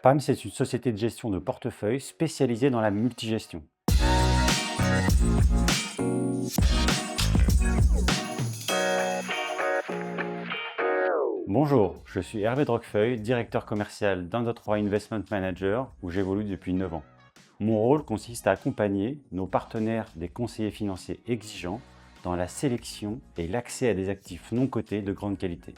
PAM, c'est une société de gestion de portefeuille spécialisée dans la multigestion. Bonjour, je suis Hervé Droquefeuille, directeur commercial d'Indo3 Investment Manager où j'évolue depuis 9 ans. Mon rôle consiste à accompagner nos partenaires des conseillers financiers exigeants dans la sélection et l'accès à des actifs non cotés de grande qualité.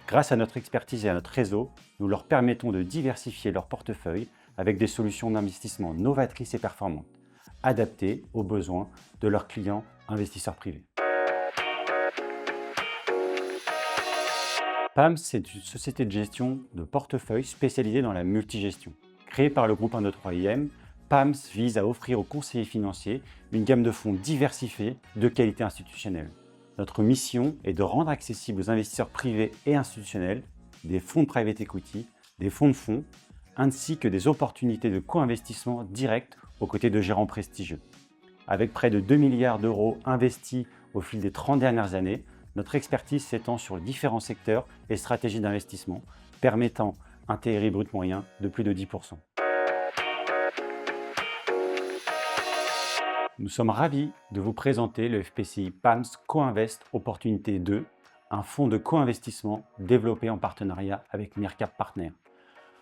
Grâce à notre expertise et à notre réseau, nous leur permettons de diversifier leur portefeuille avec des solutions d'investissement novatrices et performantes, adaptées aux besoins de leurs clients investisseurs privés. PAMS, c'est une société de gestion de portefeuille spécialisée dans la multigestion. Créée par le groupe Indo3IM, PAMS vise à offrir aux conseillers financiers une gamme de fonds diversifiés de qualité institutionnelle. Notre mission est de rendre accessibles aux investisseurs privés et institutionnels des fonds de private equity, des fonds de fonds, ainsi que des opportunités de co-investissement direct aux côtés de gérants prestigieux. Avec près de 2 milliards d'euros investis au fil des 30 dernières années, notre expertise s'étend sur différents secteurs et stratégies d'investissement, permettant un TRI brut moyen de plus de 10%. Nous sommes ravis de vous présenter le FPCI PAMS Co-Invest Opportunité 2, un fonds de co-investissement développé en partenariat avec Mircap Partners.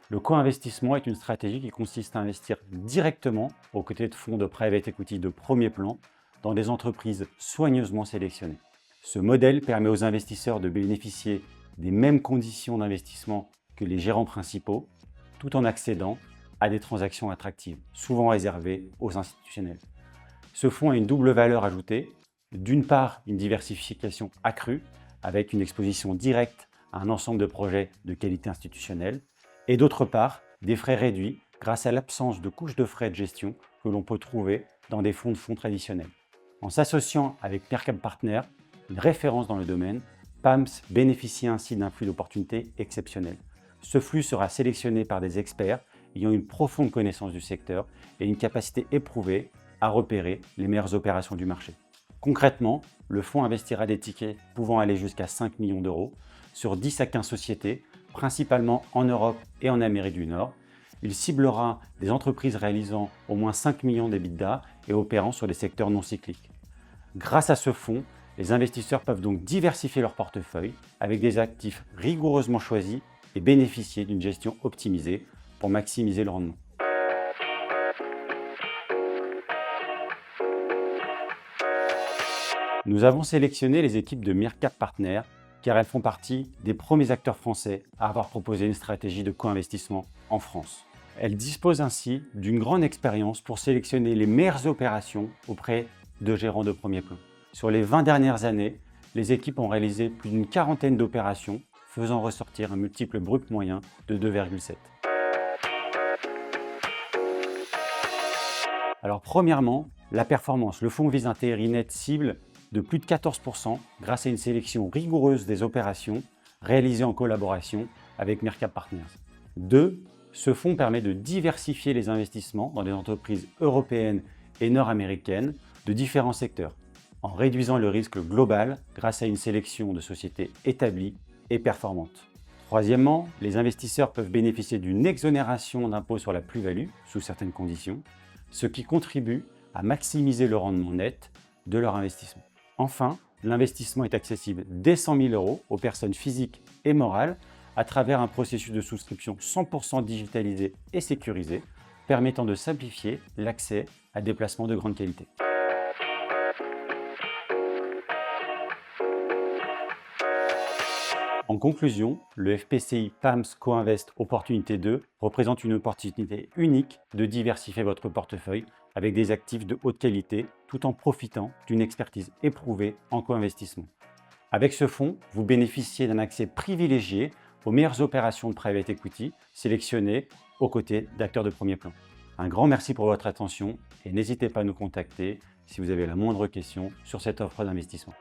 Le co-investissement est une stratégie qui consiste à investir directement aux côtés de fonds de private equity de premier plan dans des entreprises soigneusement sélectionnées. Ce modèle permet aux investisseurs de bénéficier des mêmes conditions d'investissement que les gérants principaux, tout en accédant à des transactions attractives, souvent réservées aux institutionnels. Ce fonds a une double valeur ajoutée. D'une part, une diversification accrue avec une exposition directe à un ensemble de projets de qualité institutionnelle et d'autre part, des frais réduits grâce à l'absence de couches de frais de gestion que l'on peut trouver dans des fonds de fonds traditionnels. En s'associant avec Mircap Partners, une référence dans le domaine, PAMS bénéficie ainsi d'un flux d'opportunités exceptionnel. Ce flux sera sélectionné par des experts ayant une profonde connaissance du secteur et une capacité éprouvée à repérer les meilleures opérations du marché. Concrètement, le fonds investira des tickets pouvant aller jusqu'à 5 millions d'euros sur 10 à 15 sociétés, principalement en Europe et en Amérique du Nord. Il ciblera des entreprises réalisant au moins 5 millions d'EBITDA et opérant sur des secteurs non cycliques. Grâce à ce fonds, les investisseurs peuvent donc diversifier leur portefeuille avec des actifs rigoureusement choisis et bénéficier d'une gestion optimisée pour maximiser le rendement. Nous avons sélectionné les équipes de Mircap Partners car elles font partie des premiers acteurs français à avoir proposé une stratégie de co-investissement en France. Elles disposent ainsi d'une grande expérience pour sélectionner les meilleures opérations auprès de gérants de premier plan. Sur les 20 dernières années, les équipes ont réalisé plus d'une quarantaine d'opérations, faisant ressortir un multiple brut moyen de 2,7. Alors premièrement, la performance. Le fonds vise un TRI net cible de plus de 14% grâce à une sélection rigoureuse des opérations réalisées en collaboration avec Mircap Partners. 2. Ce fonds permet de diversifier les investissements dans des entreprises européennes et nord-américaines de différents secteurs, en réduisant le risque global grâce à une sélection de sociétés établies et performantes. Troisièmement, les investisseurs peuvent bénéficier d'une exonération d'impôt sur la plus-value sous certaines conditions, ce qui contribue à maximiser le rendement net de leur investissement. Enfin, l'investissement est accessible dès 100 000 € aux personnes physiques et morales à travers un processus de souscription 100% digitalisé et sécurisé, permettant de simplifier l'accès à des placements de grande qualité. En conclusion, le FPCI PAMS Co-Invest Opportunité 2 représente une opportunité unique de diversifier votre portefeuille avec des actifs de haute qualité tout en profitant d'une expertise éprouvée en co-investissement. Avec ce fonds, vous bénéficiez d'un accès privilégié aux meilleures opérations de private equity sélectionnées aux côtés d'acteurs de premier plan. Un grand merci pour votre attention et n'hésitez pas à nous contacter si vous avez la moindre question sur cette offre d'investissement.